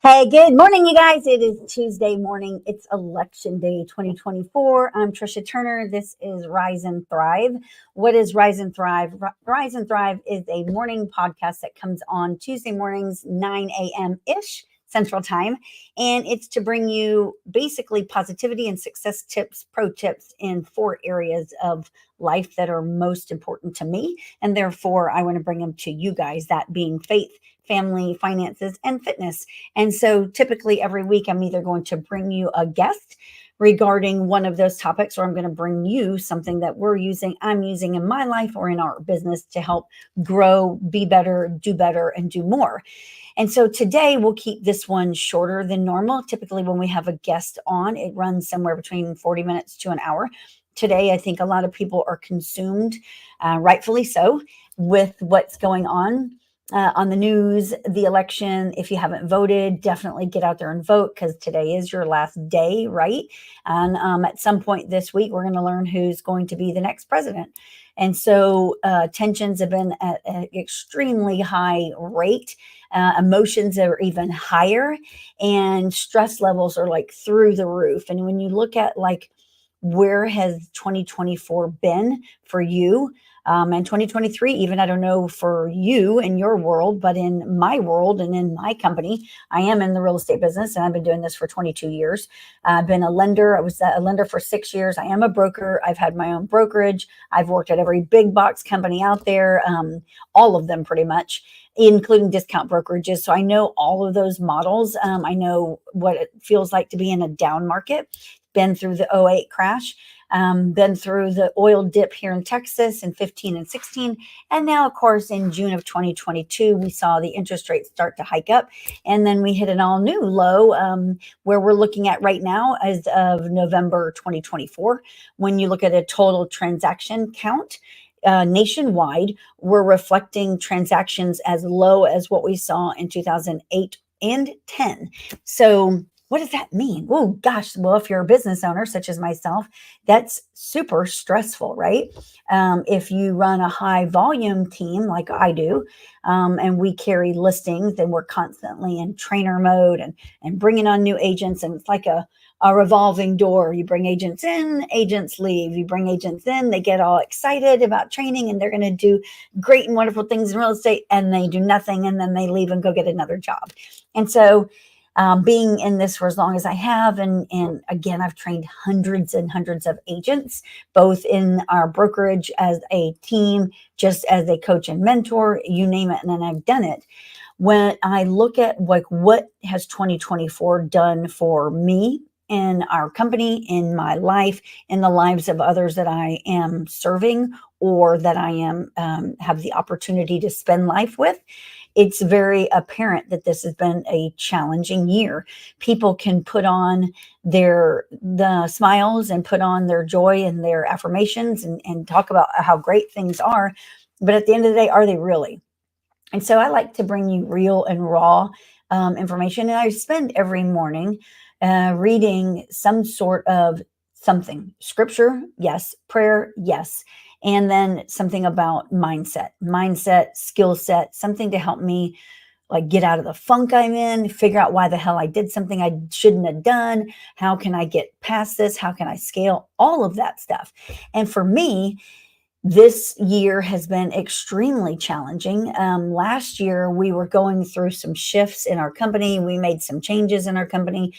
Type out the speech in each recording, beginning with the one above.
Hey, good morning, you guys. It is Tuesday morning. It's election day 2024. I'm Trisha Turner. This is Rise and Thrive. What is Rise and Thrive? Rise and Thrive is a morning podcast that comes on Tuesday mornings, 9 a.m. ish Central Time. And it's to bring you basically positivity and success tips, pro tips in 4 areas of life that are most important to me. And therefore, I want to bring them to you guys, that being faith, family, finances, and fitness. And so typically every week, I'm either going to bring you a guest regarding one of those topics, or I'm going to bring you something that I'm using in my life or in our business to help grow, be better, and do more. And so today we'll keep this one shorter than normal. Typically, when we have a guest on, it runs somewhere between 40 minutes to an hour. Today, I think a lot of people are consumed, rightfully so, with what's going on the news, the election. If you haven't voted, definitely get out there and vote, because today is your last day, right? And at some point this week, we're going to learn who's going to be the next president. And so tensions have been at an extremely high rate. Emotions are even higher, and stress levels are like through the roof. And when you look at like where has 2024 been for you, and 2023, even, I don't know for you in your world, but in my world and in my company, I am in the real estate business and I've been doing this for 22 years. I've been a lender. I was a lender for 6 years. I am a broker. I've had my own brokerage. I've worked at every big box company out there, all of them pretty much, including discount brokerages. So I know all of those models. I know what it feels like to be in a down market, been through the '08 crash, been through the oil dip here in Texas in 15 and 16. And now, of course, in June of 2022, we saw the interest rates start to hike up. And then we hit an all new low, where we're looking at right now as of November 2024. When you look at a total transaction count, nationwide, we're reflecting transactions as low as what we saw in 2008 and 10. So what does that mean? Oh, gosh. Well, if you're a business owner, such as myself, that's super stressful, right? If you run a high volume team like I do, and we carry listings, then we're constantly in trainer mode and bringing on new agents. And it's like a revolving door. You bring agents in, agents leave. You bring agents in, they get all excited about training and they're going to do great and wonderful things in real estate, and they do nothing, and then they leave and go get another job. And so being in this for as long as I have, and again, I've trained hundreds and hundreds of agents, both in our brokerage as a team, just as a coach and mentor, you name it, and then I've done it. When I look at like what has 2024 done for me in our company, in my life, in the lives of others that I am serving or that I am have the opportunity to spend life with, it's very apparent that this has been a challenging year. People can put on the smiles and put on their joy and their affirmations and talk about how great things are, but at the end of the day, are they really? And so I like to bring you real and raw information. And I spend every morning reading some sort of something: scripture, yes; prayer, yes; and then something about mindset, skill set, something to help me like get out of the funk I'm in, figure out why the hell I did something I shouldn't have done. How can I get past this? How can I scale? All of that stuff. And for me, this year has been extremely challenging. Last year, we were going through some shifts in our company. We made some changes in our company.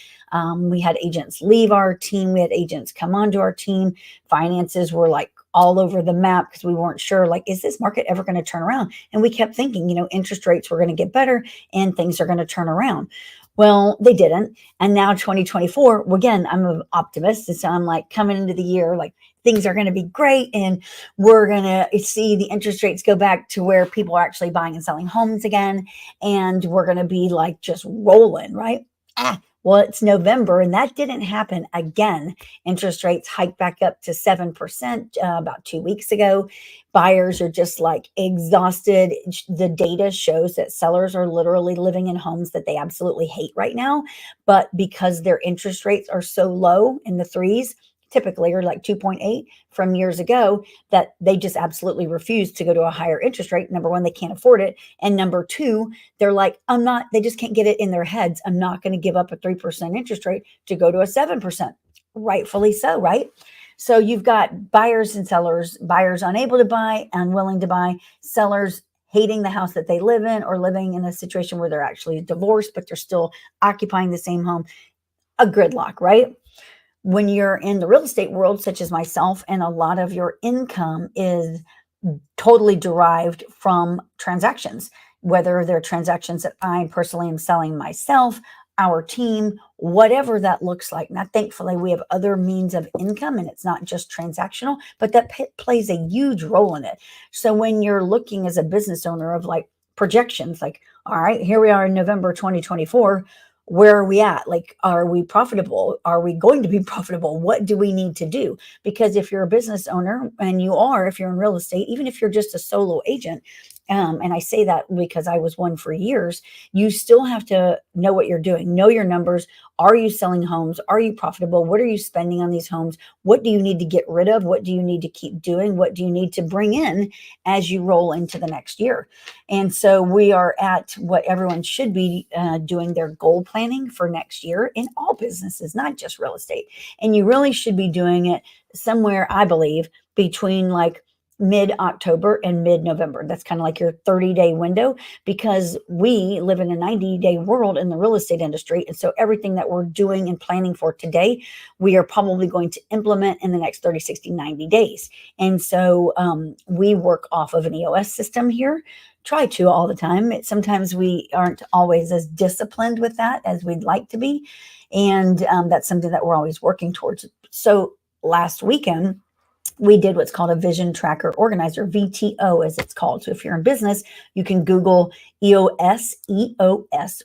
We had agents leave our team. We had agents come onto our team. Finances were like all over the map because we weren't sure, like, is this market ever going to turn around? And we kept thinking, interest rates were going to get better and things are going to turn around. Well, they didn't. And now 2024, well, again, I'm an optimist. And so I'm like coming into the year, like things are going to be great. And we're going to see the interest rates go back to where people are actually buying and selling homes again. And we're going to be like just rolling, right? Well, it's November and that didn't happen again. Interest rates hiked back up to 7% about 2 weeks ago. Buyers are just like exhausted. The data shows that sellers are literally living in homes that they absolutely hate right now. But because their interest rates are so low in the threes, typically, or like 2.8 from years ago, that they just absolutely refuse to go to a higher interest rate. Number one, they can't afford it. And number two, they're like, they just can't get it in their heads. I'm not going to give up a 3% interest rate to go to a 7%. Rightfully so, right? So you've got buyers and sellers, buyers unable to buy, unwilling to buy, sellers hating the house that they live in, or living in a situation where they're actually divorced, but they're still occupying the same home. A gridlock, right? When you're in the real estate world, such as myself, and a lot of your income is totally derived from transactions, whether they're transactions that I personally am selling myself, our team, whatever that looks like. Now, thankfully, we have other means of income, and it's not just transactional, but that plays a huge role in it. So when you're looking as a business owner of like projections, like, all right, here we are in November 2024. Where are we at? Like, are we profitable? Are we going to be profitable? What do we need to do? Because if you're a business owner, and if you're in real estate, even if you're just a solo agent, and I say that because I was one for years, you still have to know what you're doing, know your numbers. Are you selling homes? Are you profitable? What are you spending on these homes? What do you need to get rid of? What do you need to keep doing? What do you need to bring in as you roll into the next year? And so we are at what everyone should be doing, their goal planning for next year in all businesses, not just real estate. And you really should be doing it somewhere, I believe, between like mid-October and mid-November. That's kind of like your 30-day window, because we live in a 90-day world in the real estate industry. And so everything that we're doing and planning for today, we are probably going to implement in the next 30, 60, 90 days. And so we work off of an EOS system here. Try to all the time. Sometimes we aren't always as disciplined with that as we'd like to be. And that's something that we're always working towards. So last weekend, we did what's called a Vision Tracker Organizer, VTO as it's called. So if you're in business, you can Google EOS,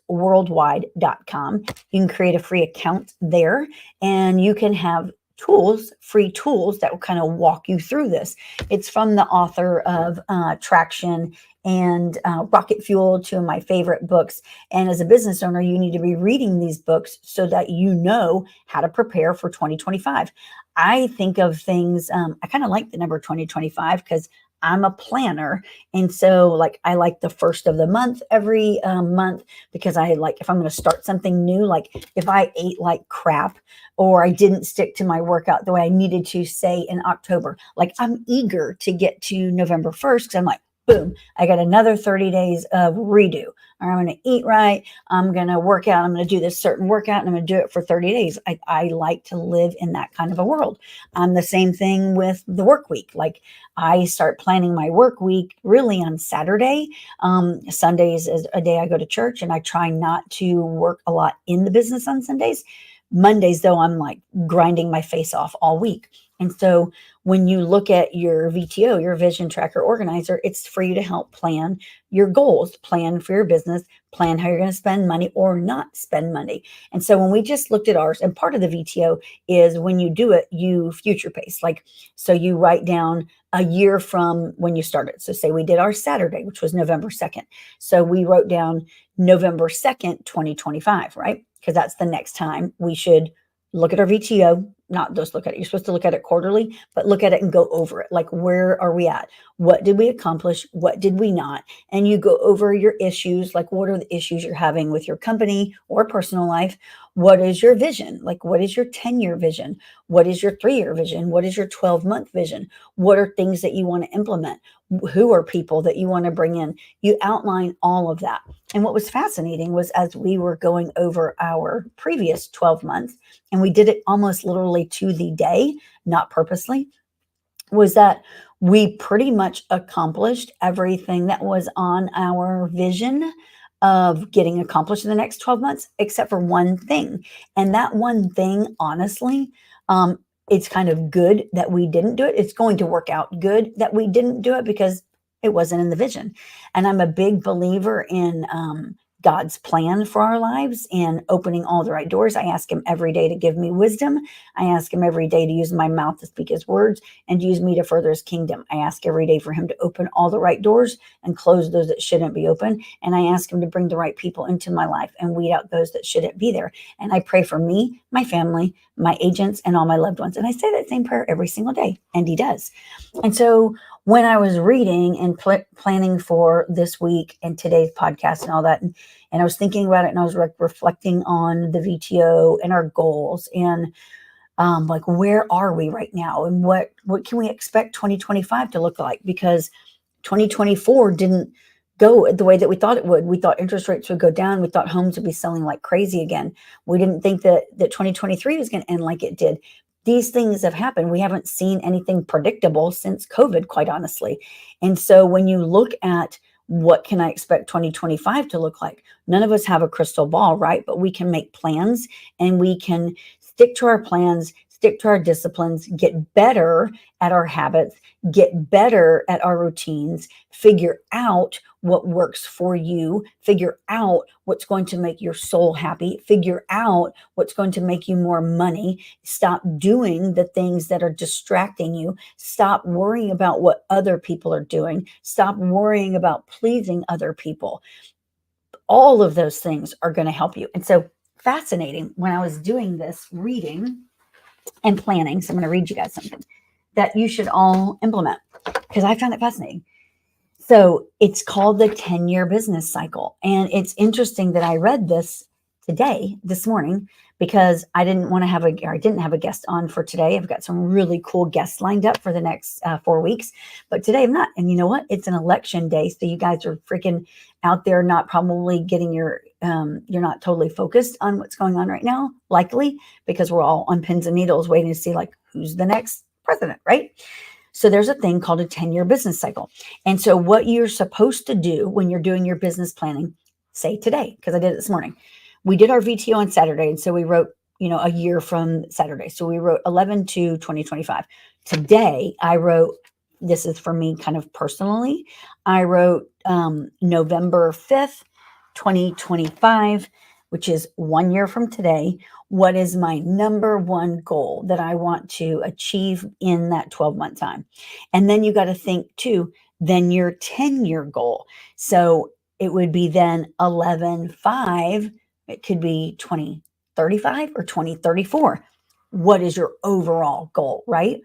worldwide.com. You can create a free account there, and you can have free tools that will kind of walk you through this. It's from the author of Traction and Rocket Fuel, two of my favorite books. And as a business owner, you need to be reading these books so that you know how to prepare for 2025. I think of things, I kind of like the number 2025 because I'm a planner. And so like, I like the first of the month every month, because I like, if I'm going to start something new, like if I ate like crap or I didn't stick to my workout the way I needed to, say in October, like I'm eager to get to November 1st because I'm like, boom, I got another 30 days of redo. Or I'm going to eat right. I'm going to work out. I'm going to do this certain workout, and I'm going to do it for 30 days. I like to live in that kind of a world. The same thing with the work week. Like I start planning my work week really on Saturday. Sundays is a day I go to church, and I try not to work a lot in the business on Sundays. Mondays, though, I'm like grinding my face off all week. And so when you look at your VTO, your Vision Tracker Organizer, it's for you to help plan your goals, plan for your business, plan how you're going to spend money or not spend money. And so when we just looked at ours, and part of the VTO is when you do it, you future pace. Like, so you write down a year from when you started. So say we did our Saturday, which was November 2nd. So we wrote down November 2nd, 2025, right? Because that's the next time we should look at our VTO, not just look at it. You're supposed to look at it quarterly, but look at it and go over it. Like, where are we at? What did we accomplish? What did we not? And you go over your issues. Like, what are the issues you're having with your company or personal life? What is your vision? Like, what is your 10-year vision? What is your 3-year vision? What is your 12-month vision? What are things that you want to implement? Who are people that you want to bring in? You outline all of that. And what was fascinating was, as we were going over our previous 12 months, and we did it almost literally to the day, not purposely, was that we pretty much accomplished everything that was on our vision of getting accomplished in the next 12 months, except for one thing. And that one thing, honestly, it's kind of good that we didn't do it. It's going to work out good that we didn't do it because it wasn't in the vision. And I'm a big believer in God's plan for our lives and opening all the right doors. I ask him every day to give me wisdom. I ask him every day to use my mouth to speak his words and use me to further his kingdom. I ask every day for him to open all the right doors and close those that shouldn't be open. And I ask him to bring the right people into my life and weed out those that shouldn't be there. And I pray for me, my family, my agents, and all my loved ones. And I say that same prayer every single day, and he does. And so when I was reading and planning for this week and today's podcast and all that, and I was thinking about it, and I was reflecting on the VTO and our goals, and like, where are we right now, and what can we expect 2025 to look like? Because 2024 didn't go the way that we thought it would. We thought interest rates would go down. We thought homes would be selling like crazy again. We didn't think that 2023 was going to end like it did. These things have happened. We haven't seen anything predictable since COVID, quite honestly. And so when you look at what can I expect 2025 to look like, none of us have a crystal ball, right? But we can make plans, and we can stick to our plans, stick to our disciplines, get better at our habits, get better at our routines, figure out what works for you, figure out what's going to make your soul happy, figure out what's going to make you more money. Stop doing the things that are distracting you. Stop worrying about what other people are doing. Stop worrying about pleasing other people. All of those things are going to help you. And so, fascinating, when I was doing this reading and planning, so I'm going to read you guys something that you should all implement, because I found it fascinating. So it's called the 10-year business cycle. And it's interesting that I read this this morning, because I didn't have a guest on for today. I've got some really cool guests lined up for the next 4 weeks, but today I'm not. And you know what? It's an election day. So you guys are freaking out there, not probably getting you're not totally focused on what's going on right now, likely because we're all on pins and needles waiting to see like who's the next president, right? So there's a thing called a 10-year business cycle. And so what you're supposed to do when you're doing your business planning, say today, because I did it this morning, we did our VTO on Saturday. And so we wrote, a year from Saturday. So we wrote 11/2/2025. Today I wrote, this is for me kind of personally, I wrote November 5th, 2025, which is 1 year from today. What is my number one goal that I want to achieve in that 12-month time? And then you got to think too, then your 10-year goal. So it would be then 11/5. It could be 2035 or 2034. What is your overall goal, right?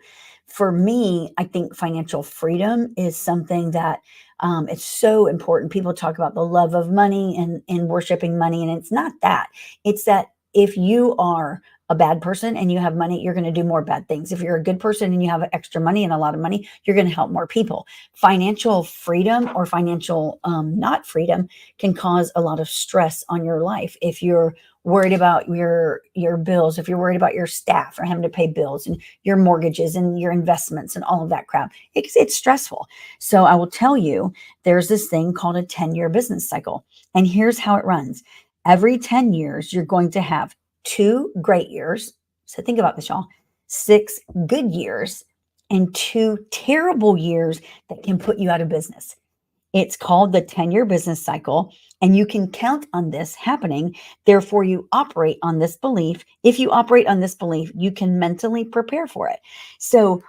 For me, I think financial freedom is something that it's so important. People talk about the love of money and worshiping money, and it's not that. It's that if you are a bad person and you have money, you're going to do more bad things. If you're a good person and you have extra money and a lot of money, you're going to help more people. Financial freedom or financial not freedom can cause a lot of stress on your life. If you're worried about your bills, if you're worried about your staff or having to pay bills and your mortgages and your investments and all of that crap, it's stressful. So I will tell you, there's this thing called a 10-year business cycle. And here's how it runs. Every 10 years, you're going to have 2 great years. So think about this, y'all. 6 good years and 2 terrible years that can put you out of business. It's called the 10-year business cycle, and you can count on this happening. Therefore, you operate on this belief. If you operate on this belief, you can mentally prepare for it. So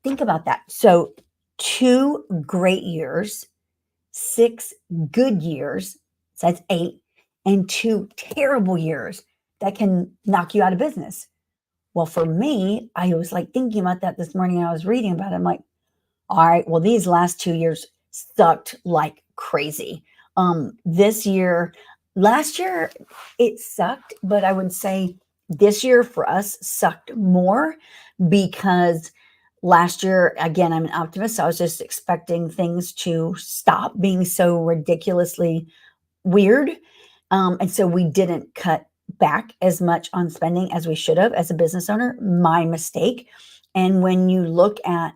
think about that. So 2 great years, 6 good years, so that's 8, and 2 terrible years that can knock you out of business. Well, for me, I was like thinking about that this morning. I was reading about it. I'm like, all right, well, these last 2 years sucked like crazy. Last year, it sucked, but I would say this year for us sucked more, because last year, again, I'm an optimist. So I was just expecting things to stop being so ridiculously weird. And so we didn't cut back as much on spending as we should have as a business owner. My mistake. And when you look at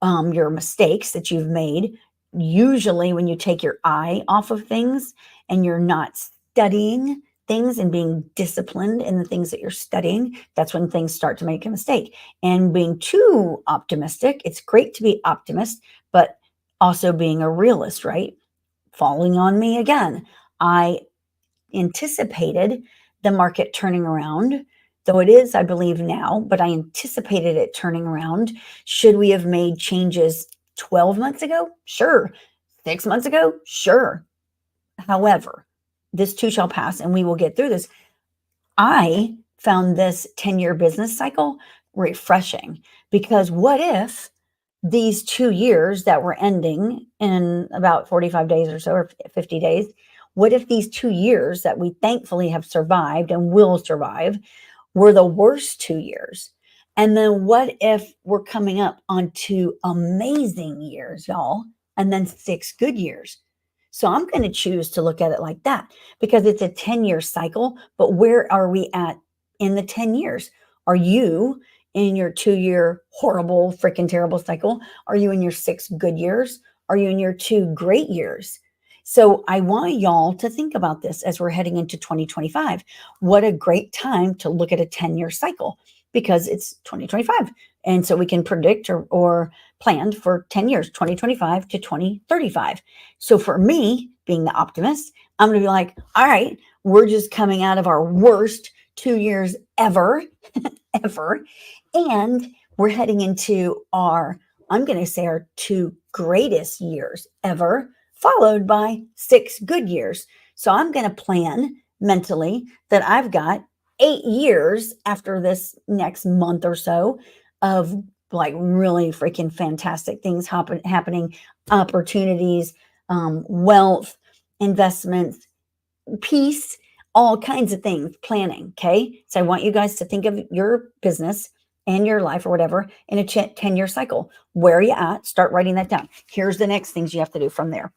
your mistakes that you've made, usually when you take your eye off of things and you're not studying things and being disciplined in the things that you're studying, that's when things start to make a mistake. And being too optimistic, it's great to be optimist, but also being a realist, right? Falling on me again. I anticipated the market turning around, though it is, I believe, now, but I anticipated it turning around. Should we have made changes 12 months ago? Sure. 6 months ago? Sure. However, this too shall pass and we will get through this. I found this 10-year business cycle refreshing, because what if these 2 years that were ending in about 45 days or so, or 50 days, what if these 2 years that we thankfully have survived and will survive were the worst 2 years? And then what if we're coming up on 2 amazing years, y'all, and then 6 good years? So I'm going to choose to look at it like that, because it's a 10-year cycle. But where are we at in the 10 years? Are you in your 2-year horrible, freaking terrible cycle? Are you in your 6 good years? Are you in your 2 great years? So I want y'all to think about this as we're heading into 2025. What a great time to look at a 10-year cycle, because it's 2025. And so we can predict or plan for 10 years, 2025 to 2035. So for me, being the optimist, I'm going to be like, all right, we're just coming out of our worst 2 years ever, ever. And we're heading into our, I'm going to say, our 2 greatest years ever, followed by 6 good years. So I'm going to plan mentally that I've got 8 years after this next month or so of like really freaking fantastic things happening, opportunities, wealth, investments, peace, all kinds of things, planning. Okay. So I want you guys to think of your business and your life or whatever in a 10-year cycle. Where are you at? Start writing that down. Here's the next things you have to do from there.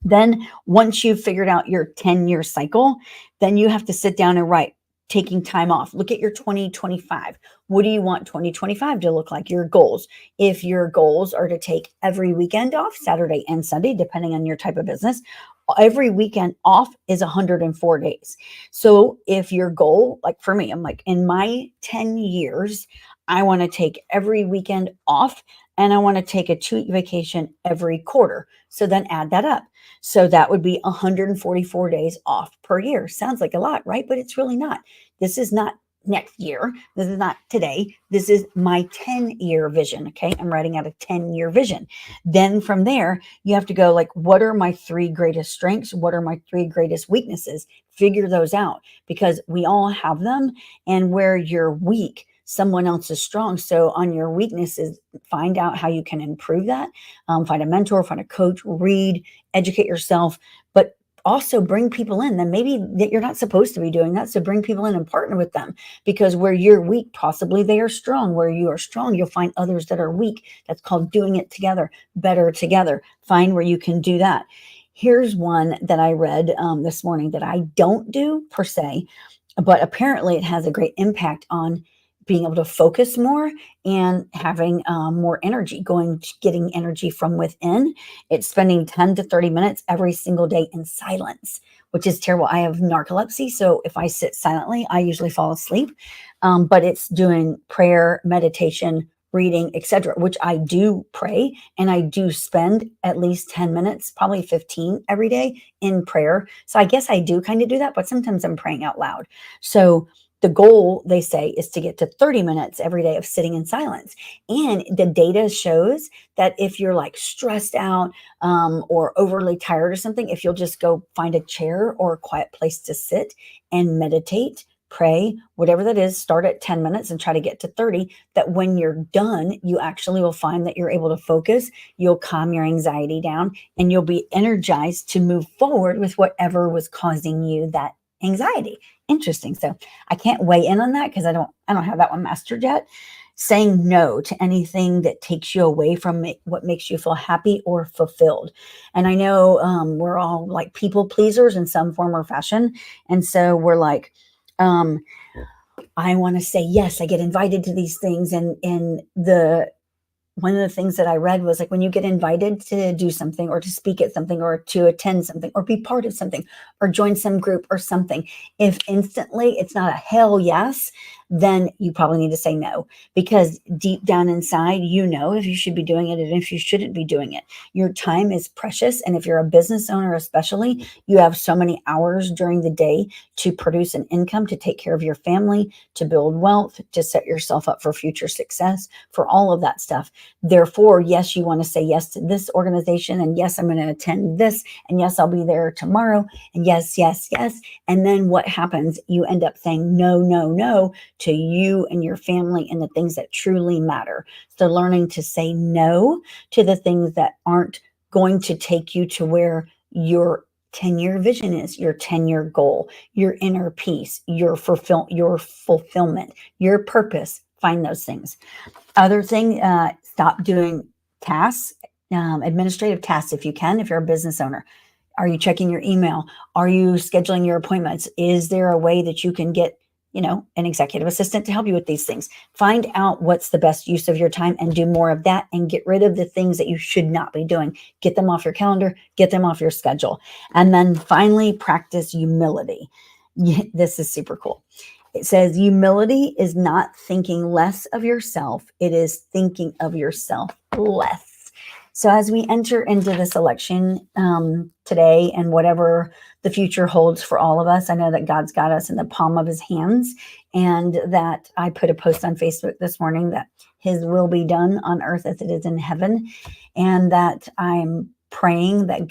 Then once you've figured out your 10-year cycle, then you have to sit down and write, taking time off. Look at your 2025. What do you want 2025 to look like? Your goals. If your goals are to take every weekend off, Saturday and Sunday, depending on your type of business, every weekend off is 104 days. So if your goal, like for me, I'm like, in my 10 years, I want to take every weekend off and I want to take a 2-week vacation every quarter. So then add that up. So that would be 144 days off per year. Sounds like a lot, right? But it's really not. This is not next year. This is not today. This is my 10-year vision. Okay. I'm writing out a 10-year vision. Then from there, you have to go like, what are my 3 greatest strengths? What are my 3 greatest weaknesses? Figure those out, because we all have them. And where you're weak, someone else is strong. So on your weaknesses, find out how you can improve that. Find a mentor, find a coach, read, educate yourself, but also bring people in that maybe that you're not supposed to be doing that. So bring people in and partner with them, because where you're weak, possibly they are strong. Where you are strong, you'll find others that are weak. That's called doing it together, better together. Find where you can do that. Here's one that I read this morning that I don't do per se, but apparently it has a great impact on being able to focus more and having more energy, getting energy from within. It's spending 10 to 30 minutes every single day in silence, which is terrible. I have narcolepsy, so if I sit silently, I usually fall asleep. But it's doing prayer, meditation, reading, etc., which I do pray, and I do spend at least 10 minutes, probably 15 every day in prayer. So I guess I do kind of do that, but sometimes I'm praying out loud. So the goal, they say, is to get to 30 minutes every day of sitting in silence. And the data shows that if you're like stressed out or overly tired or something, if you'll just go find a chair or a quiet place to sit and meditate, pray, whatever that is, start at 10 minutes and try to get to 30, that when you're done, you actually will find that you're able to focus, you'll calm your anxiety down, and you'll be energized to move forward with whatever was causing you that anxiety. Interesting. So I can't weigh in on that because I don't have that one mastered yet. Saying no to anything that takes you away from what makes you feel happy or fulfilled. And I know we're all like people pleasers in some form or fashion. And so we're like, I want to say yes, I get invited to these things. And one of the things that I read was like, when you get invited to do something or to speak at something or to attend something or be part of something or join some group or something, if instantly it's not a hell yes, then you probably need to say no, because deep down inside, you know if you should be doing it and if you shouldn't be doing it. Your time is precious. And if you're a business owner, especially, you have so many hours during the day to produce an income, to take care of your family, to build wealth, to set yourself up for future success, for all of that stuff. Therefore, yes, you want to say yes to this organization, and yes, I'm going to attend this, and yes, I'll be there tomorrow, and yes, yes, yes. And then what happens? You end up saying no, no, no to you and your family and the things that truly matter. So learning to say no to the things that aren't going to take you to where your 10-year vision is, your 10-year goal, your inner peace, your fulfillment, your purpose. Find those things. Other thing, stop doing tasks, administrative tasks if you can, if you're a business owner. Are you checking your email? Are you scheduling your appointments? Is there a way that you can get, an executive assistant to help you with these things? Find out what's the best use of your time and do more of that, and get rid of the things that you should not be doing. Get them off your calendar, get them off your schedule. And then finally, practice humility. This is super cool. It says humility is not thinking less of yourself. It is thinking of yourself less. So as we enter into this election today, and whatever the future holds for all of us, I know that God's got us in the palm of his hands, and that I put a post on Facebook this morning that his will be done on earth as it is in heaven, and that I'm praying that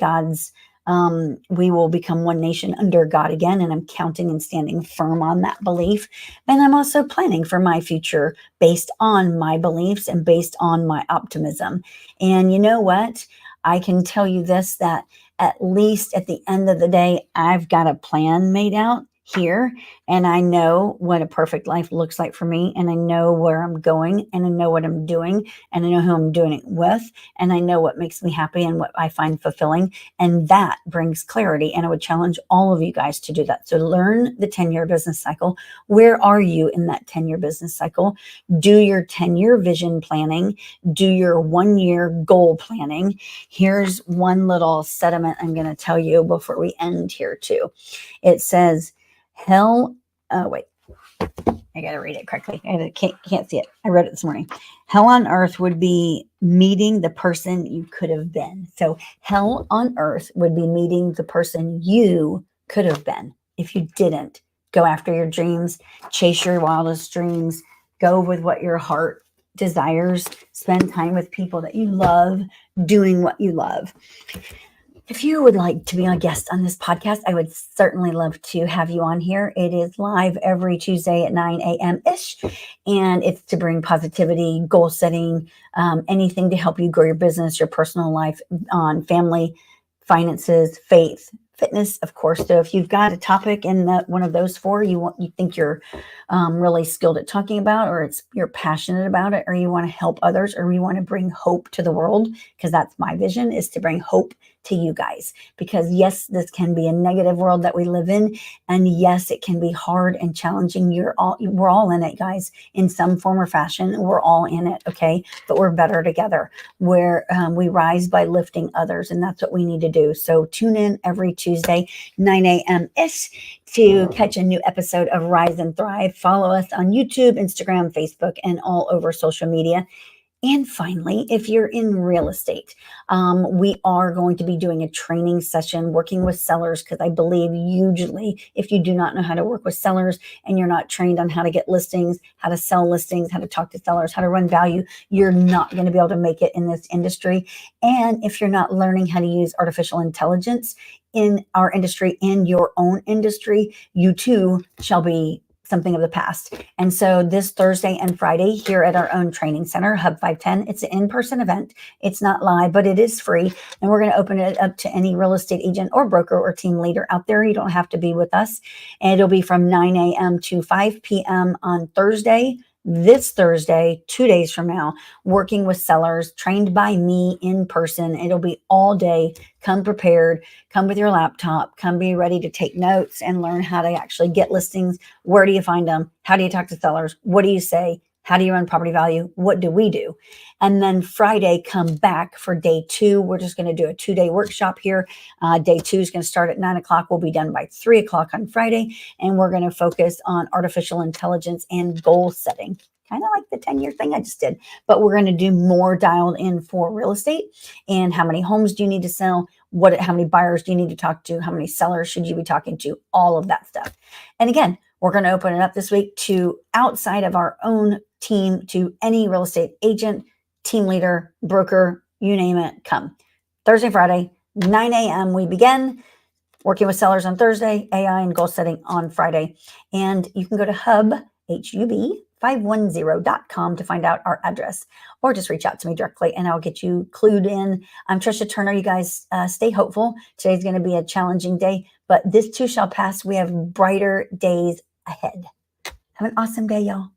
we will become one nation under God again. And I'm counting and standing firm on that belief. And I'm also planning for my future based on my beliefs and based on my optimism. And you know what? I can tell you this, that at least at the end of the day, I've got a plan made out here, and I know what a perfect life looks like for me, and I know where I'm going, and I know what I'm doing, and I know who I'm doing it with, and I know what makes me happy and what I find fulfilling, and that brings clarity. And I would challenge all of you guys to do that. So learn the 10-year business cycle. Where are you in that 10-year business cycle? Do your 10-year vision planning, do your 1-year goal planning. Here's one little sentiment I'm going to tell you before we end here too. It says, wait, I got to read it correctly. I can't see it. I read it this morning. Hell on earth would be meeting the person you could have been. So hell on earth would be meeting the person you could have been if you didn't go after your dreams, chase your wildest dreams, go with what your heart desires, spend time with people that you love, doing what you love. If you would like to be a guest on this podcast, I would certainly love to have you on here. It is live every Tuesday at 9 a.m.-ish, and it's to bring positivity, goal setting, anything to help you grow your business, your personal life, on family, finances, faith, fitness, of course. So if you've got a topic in one of those four you think you're really skilled at talking about, or you're passionate about it, or you want to help others, or you want to bring hope to the world, because that's my vision, is to bring hope to you guys. Because yes, this can be a negative world that we live in, and yes, it can be hard and challenging. We're all in it, guys, in some form or fashion. We're all in it, okay? But we're better together, where we rise by lifting others, and that's what we need to do. So tune in every Tuesday, 9 a.m.-ish, to catch a new episode of Rise and Thrive. Follow us on YouTube, Instagram, Facebook, and all over social media. And finally, if you're in real estate, we are going to be doing a training session working with sellers, because I believe usually if you do not know how to work with sellers and you're not trained on how to get listings, how to sell listings, how to talk to sellers, how to run value, you're not going to be able to make it in this industry. And if you're not learning how to use artificial intelligence in our industry, in your own industry, you too shall be something of the past. And so this Thursday and Friday here at our own training center, Hub 510, it's an in-person event. It's not live, but it is free. And we're going to open it up to any real estate agent or broker or team leader out there. You don't have to be with us. And it'll be from 9 a.m. to 5 p.m. on this Thursday, 2 days from now, working with sellers, trained by me in person. It'll be all day. Come prepared, come with your laptop, come be ready to take notes and learn how to actually get listings. Where do you find them? How do you talk to sellers? What do you say? How do you run property value? What do we do? And then Friday, come back for day 2. We're just going to do a 2-day workshop here. Day 2 is going to start at 9 o'clock. We'll be done by 3 o'clock on Friday. And we're going to focus on artificial intelligence and goal setting. Kind of like the 10-year thing I just did, but we're going to do more dialed in for real estate and how many homes do you need to sell? How many buyers do you need to talk to? How many sellers should you be talking to? All of that stuff. And again, we're going to open it up this week to outside of our own team, to any real estate agent, team leader, broker, you name it, come. Thursday, Friday, 9 a.m. we begin. Working with sellers on Thursday, AI and goal setting on Friday. And you can go to hub510.com to find out our address, or just reach out to me directly and I'll get you clued in. I'm Trisha Turner. You guys stay hopeful. Today's going to be a challenging day, but this too shall pass. We have brighter days ahead. Have an awesome day, y'all.